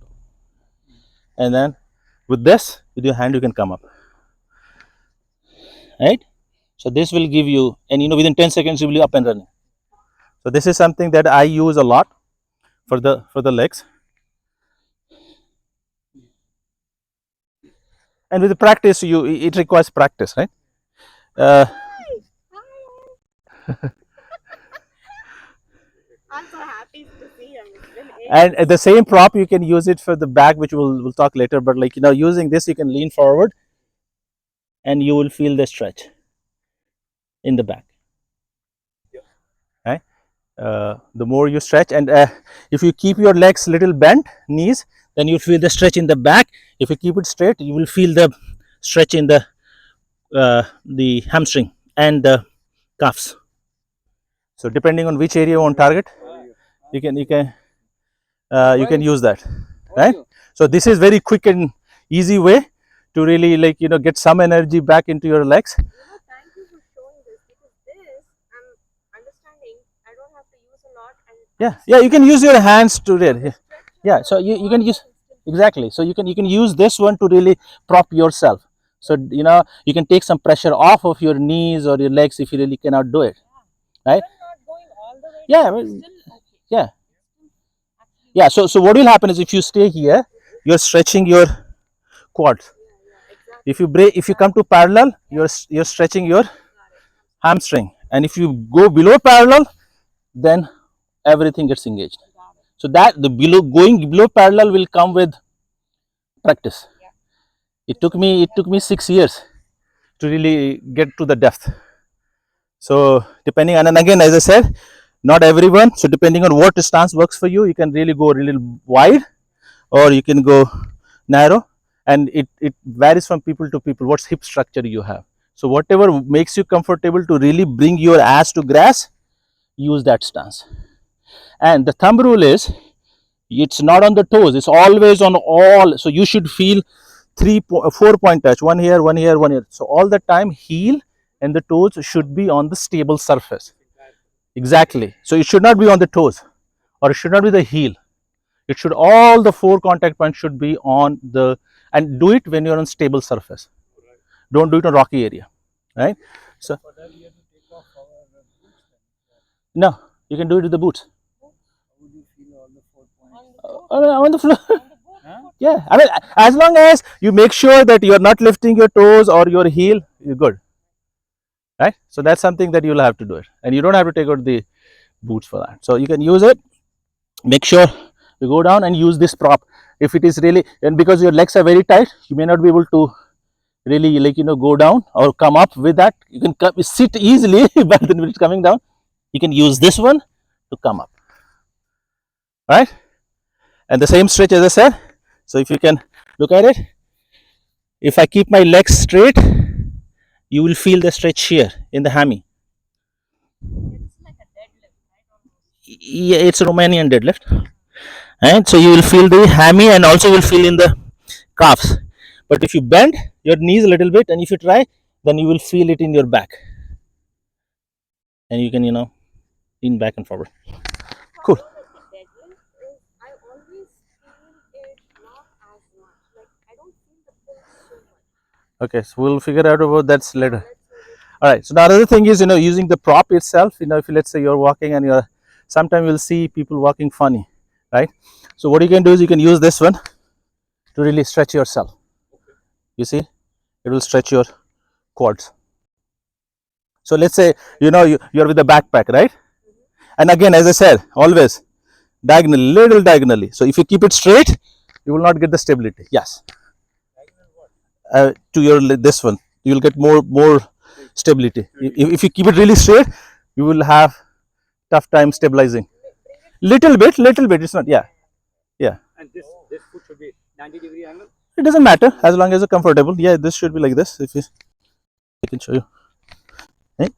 And then with this, with your hand, you can come up, right? So this will give you, and within 10 seconds you will be up and running. So this is something that I use a lot for the legs. And with the practice, it requires practice, right? I'm so happy to see him. It's been And the same prop you can use it for the back, which we'll talk later. But using this, you can lean forward, and you will feel the stretch in the back. Right? The more you stretch, and if you keep your legs little bent, knees, then you feel the stretch in the back. If you keep it straight, you will feel the stretch in the hamstring and the calves. So depending on which area you want to target, you can use that, right? So this is very quick and easy way to really get some energy back into your legs. thank you for showing this, because this I'm understanding I don't have to use a lot. And Yeah, you can use your hands to really, yeah. So you can use, exactly. So you can use this one to really prop yourself. So you can take some pressure off of your knees or your legs if you really cannot do it, right? not going all the way Yeah, down, I mean, still okay. yeah, yeah. So what will happen is if you stay here, you're stretching your quads. If you come to parallel, you're stretching your hamstring, and if you go below parallel, then everything gets engaged. So that the going below parallel will come with practice. It took me 6 years to really get to the depth. So depending on, and again, as I said, not everyone. So depending on what stance works for you, you can really go a little wide, or you can go narrow, and it varies from people to people what's hip structure you have. So whatever makes you comfortable to really bring your ass to grass, use that stance. And the thumb rule is, it's not on the toes, it's always on all. So you should feel 4 point touch, one here, one here, one here. So all the time heel and the toes should be on the stable surface. Exactly. So it should not be on the toes, or it should not be the heel. It should, all the 4 contact points should be on the, and do it when you're on stable surface. Don't do it on rocky area, right? So no, you can do it with the boots. On the floor. Yeah, I mean, as long as you make sure that you're not lifting your toes or your heel, you're good, right? So that's something that you'll have to do it, and you don't have to take out the boots for that. So you can use it. Make sure you go down and use this prop. If it is really, and because your legs are very tight, you may not be able to really go down or come up with that. You can sit easily, but then when it's coming down, you can use this one to come up, right? And the same stretch as I said. So if you can look at it, if I keep my legs straight, you will feel the stretch here in the hammy. It's like a deadlift, right? Yeah, it's a Romanian deadlift, and so you will feel the hammy, and also you will feel in the calves. But if you bend your knees a little bit, and if you try, then you will feel it in your back, and you can lean back and forward. Cool. The deadlift is, I always feel it not as much. Like I don't feel the pull so much. Okay, so we'll figure out about that later. All right. So the other thing is, using the prop itself. If let's say you're walking and you're, sometimes you'll see people walking funny, right? So what you can do is you can use this one to really stretch yourself. You see, it will stretch your quads. So let's say you're with a backpack, right? And again, as I said, always diagonally, little diagonally. So if you keep it straight, you will not get the stability. Yes. To your this one, you will get more stability. If you keep it really straight, you will have tough time stabilizing. Little bit. It's not. Yeah. And this foot should be 90-degree angle. It doesn't matter as long as you're comfortable. Yeah, this should be like this. If you, I can show you. Right?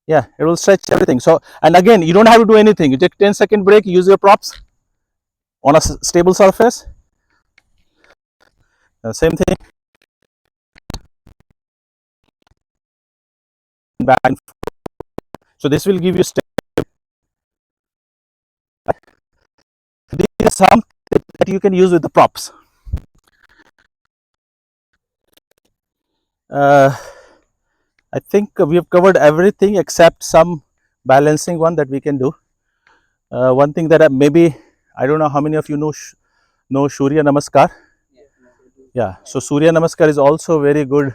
Yeah, it will stretch everything. So, and again, you don't have to do anything. You take 10-second break, use your props on a stable surface. Same thing. Back and forth. So this will give you these are some that you can use with the props. I think we have covered everything except some balancing one that we can do. One thing that maybe I don't know how many of you know Surya Namaskar. Yeah, so Surya Namaskar is also very good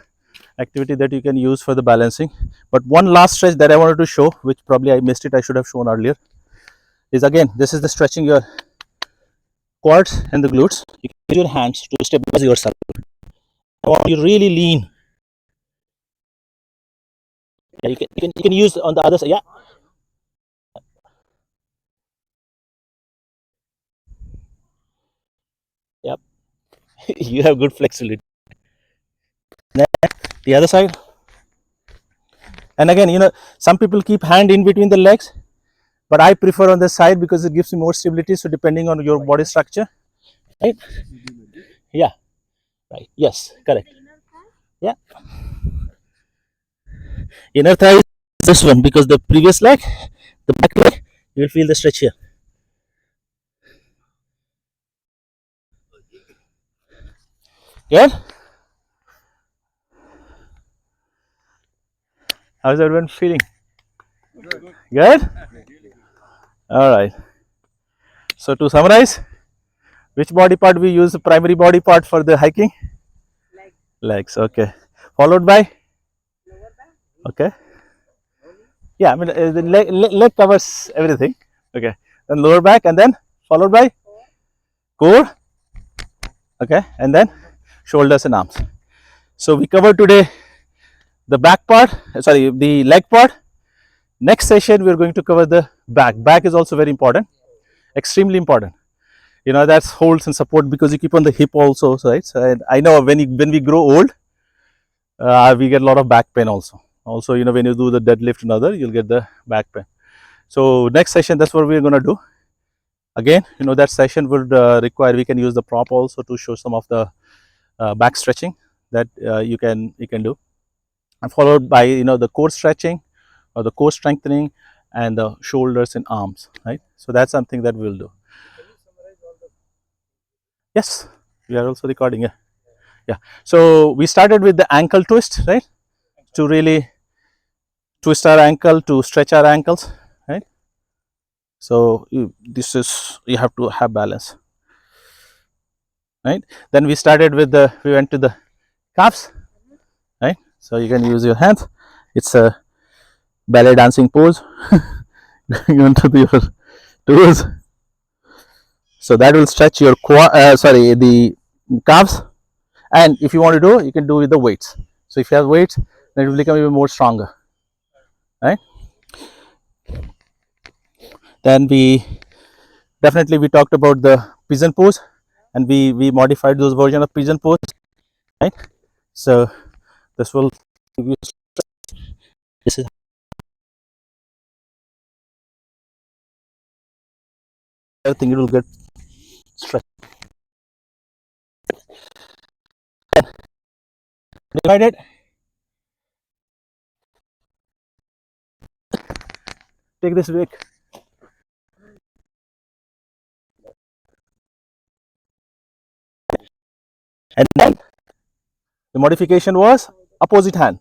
activity that you can use for the balancing. But one last stretch that I wanted to show, which probably I missed it, I should have shown earlier, is again this is the stretching your quads and the glutes. You can use your hands to stabilize yourself. I want you really lean. Yeah, you can use on the other side. Yeah. Yep. You have good flexibility. Then the other side. And again, some people keep hand in between the legs, but I prefer on the side because it gives me more stability. So depending on your body structure, right? Yeah. Right. Yes. Correct. Yeah. Inner thigh is this one because the previous leg, the back leg, you will feel the stretch here. Good. How's everyone feeling? Good. All right. So to summarize, which body part we use the primary body part for the hiking? Legs. Okay. Followed by. Okay. Yeah, I mean the leg covers everything. Okay. Then lower back and then followed by core. Okay. And then shoulders and arms. So we covered today the back part, sorry, the leg part. Next session we are going to cover the back. Back is also very important, extremely important. That's holds and support because you keep on the hip also, right? So I know when we grow old, we get a lot of back pain also. Also, when you do the deadlift and other, you'll get the back pain. So next session, that's what we're going to do. Again, that session would require, we can use the prop also to show some of the back stretching that you can do, and followed by the core stretching or the core strengthening and the shoulders and arms, right? So that's something that we'll do. Yes, we are also recording. Yeah. So we started with the ankle twist, right? To really twist our ankle, to stretch our ankles, right? So you have to have balance, right? Then we went to the calves, right? So you can use your hands. It's a ballet dancing pose going onto your toes. So that will stretch your the calves. And if you want to do, you can do with the weights. So if you have weights, then it will become even more stronger, right? Then we talked about the pigeon pose, and we modified those version of pigeon pose, right? So this will give you, this is everything, it will get stretched. Divided. Take this break. And then the modification was opposite hand.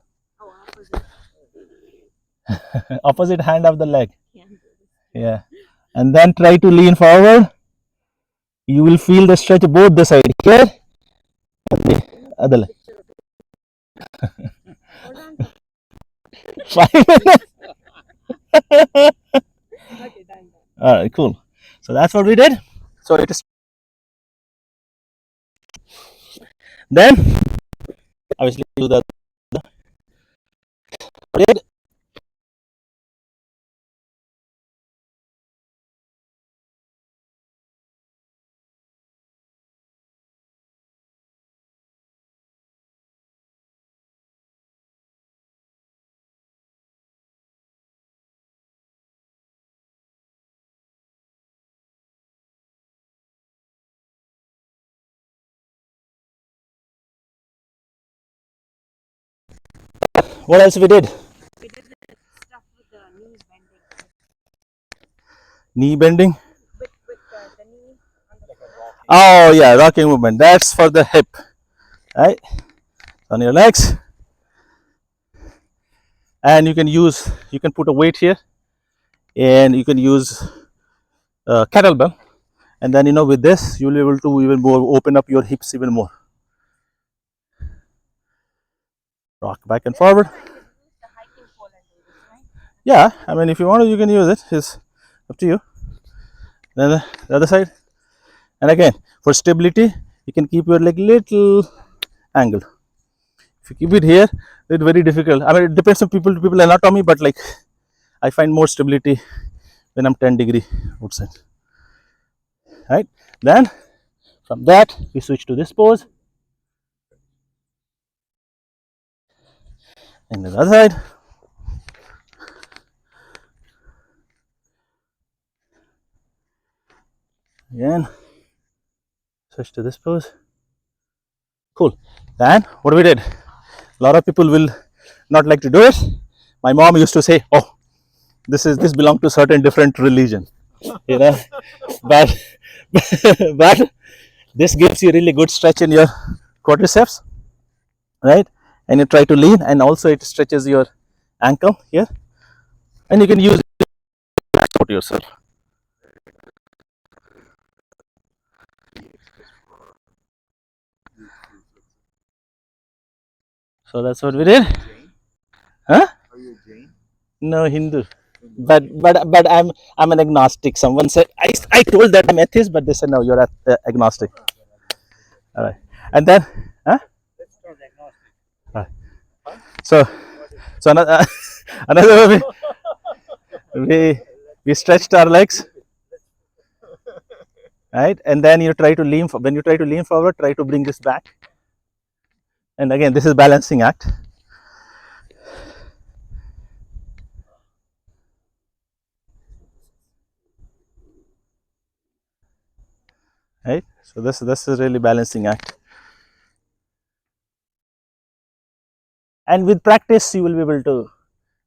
Opposite hand of the leg. Yeah. And then try to lean forward. You will feel the stretch both the side here and the other leg. 5 minutes. All right, cool. So that's what we did. So it is then obviously do the What else we did? We did the stuff with the knees bending. Knee bending. With the knee on the floor. Oh yeah, rocking movement. That's for the hip, right? On your legs, and you can put a weight here, and you can use kettlebell, and then with this you will be able to even more open up your hips even more. Rock back and forward. I could use the hiking pole and do this, right? Yeah, I mean if you want to, you can use it. It's up to you. Then the other side, and again for stability, you can keep your leg little angle. If you keep it here, it's very difficult. I mean, it depends on people to people anatomy, but like I find more stability when I'm 10-degree outside. Right? Then from that we switch to this pose, and the other side. Again, switch to this pose. Cool. Then what we did? A lot of people will not like to do it. My mom used to say, "Oh, this belongs to certain different religion," you know. But but this gives you really good stretch in your quadriceps, right? And you try to lean, and also it stretches your ankle here, and you can use it to support yourself. So that's what we did. Huh? Are you a Jain? No, Hindu. But I'm an agnostic. Someone said I told that I'm atheist, but they said no, you're agnostic. All right, and then, huh? All right. So another another way we stretched our legs, right? And then you try to lean. When you try to lean forward, try to bring this back. And again, this is balancing act. Right? So this is really balancing act. And with practice, you will be able to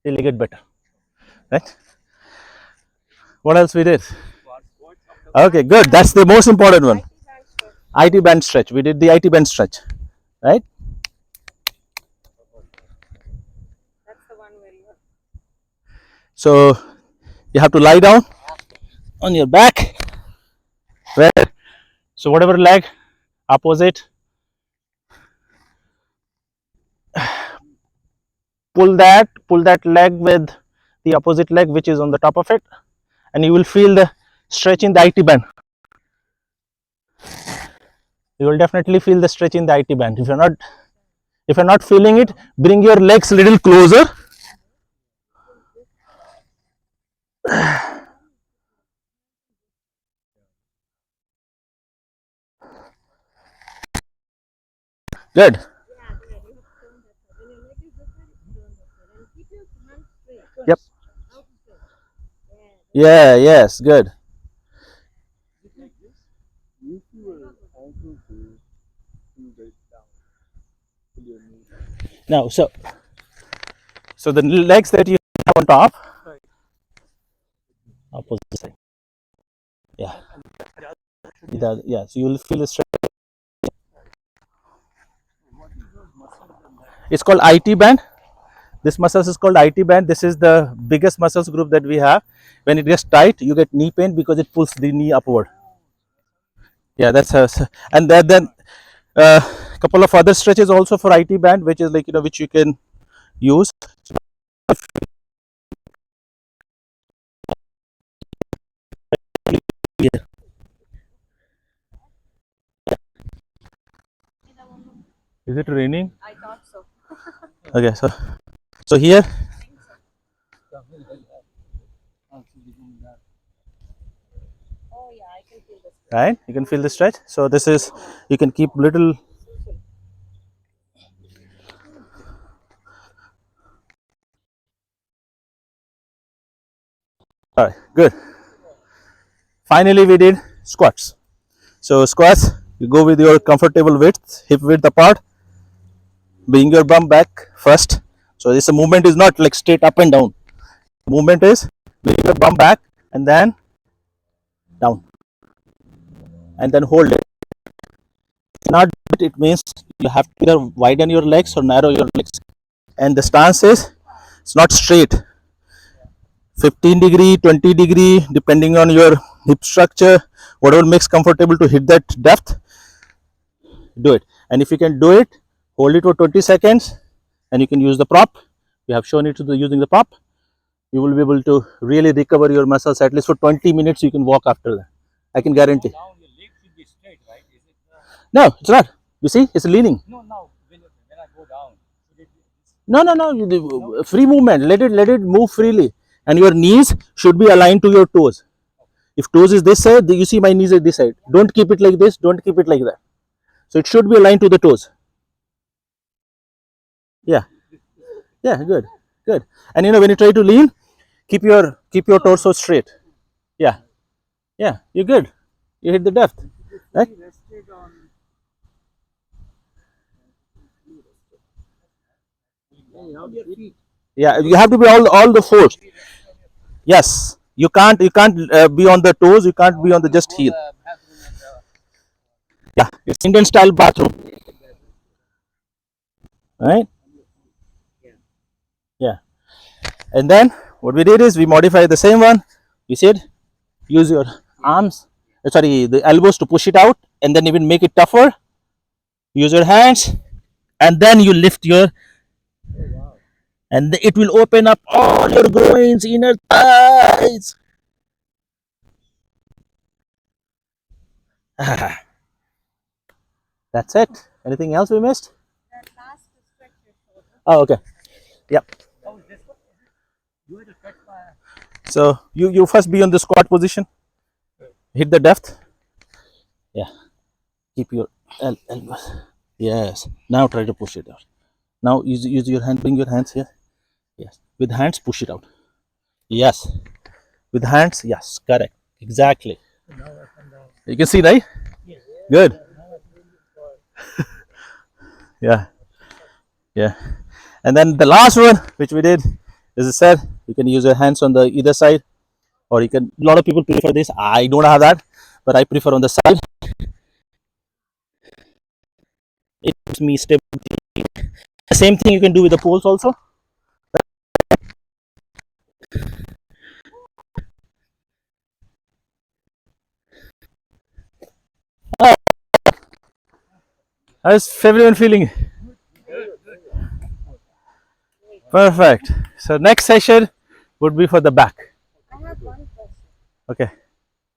really get better. Right? What else we did? Okay, good. That's the most important one. IT band stretch. We did the IT band stretch, right? That's the one where you have So you have to lie down on your back. Where? So whatever leg opposite, pull that leg with the opposite leg which is on the top of it, and you will feel the stretch in the IT band. You will definitely feel the stretch in the IT band. If you're not feeling it, bring your legs a little closer. Good. Yep. Yeah, yes, good. Use your ankle to pull that down. Pull your knee. Now, so the legs that you have on top, opposite side. Yeah. Yeah. So you will feel the stretch. It's called IT band. This muscles is called IT band. This is the biggest muscles group that we have. When it gets tight, you get knee pain because it pulls the knee upward. Yeah, that's and then a couple of other stretches also for IT band, which is like which you can use. Yeah. Is it raining? I thought so. Okay, so here. Oh yeah, I can feel this. Right, you can feel the stretch. So this is, you can keep little. All right, good. Finally we did squats. So squats, you go with your comfortable width, hip width apart, bring your bum back first. So this movement is not like straight up and down. Movement is bring your bum back and then down and then hold it. Not it means you have to either widen your legs or narrow your legs. And the stance is it's not straight. 15 degree, 20 degree, depending on your hip structure, whatever makes comfortable to hit that depth, do it. And if you can do it, hold it for 20 seconds and you can use the prop. We have shown it to the using the prop. You will be able to really recover your muscles at least for 20 minutes. You can walk after that. I can guarantee. Now your leg should be straight, right? Is it? No, it's not. You see, it's leaning. No, now when I go down, should it, No. Free movement. Let it move freely. And your knees should be aligned to your toes. If toes is this side, you see my knees at this side. Don't keep it like this. Don't keep it like that. So it should be aligned to the toes. Yeah. Yeah. Good. Good. And when you try to lean, keep your torso straight. Yeah. Yeah. You're good. You hit the depth. Right? Yeah. You have to be all the fours. Yes. You can't be on the toes. You can't be on the just heel. Yeah. It's Indian style bathroom. Right? Yeah. And then what we did is we modified the same one. We said use your arms, sorry, the elbows to push it out, and then even make it tougher. Use your hands, and then you lift your, and it will open up all your groins, inner thighs. That's it. Anything else we missed? That last stretch your shoulder. Oh, okay. Yep. how is this? You had to stretch my. So you first be on the squat position. Hit the depth. Yeah. Keep your elbows. Yes. Now try to push it out. Now use your hand. Bring your hands here. Yes. With hands, push it out. Yes. With hands, yes. Correct. Exactly. You can see, right? Good. Yeah. Yeah. And then the last one, which we did, as I said, you can use your hands on the either side, or you can. A lot of people prefer this. I don't have that, but I prefer on the side. It gives me stability. The same thing you can do with the poles also. Oh, how's everyone feeling? Perfect. So next session would be for the back. I have one question. Okay.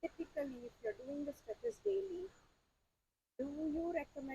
Typically, if you're doing the stretches daily, do you recommend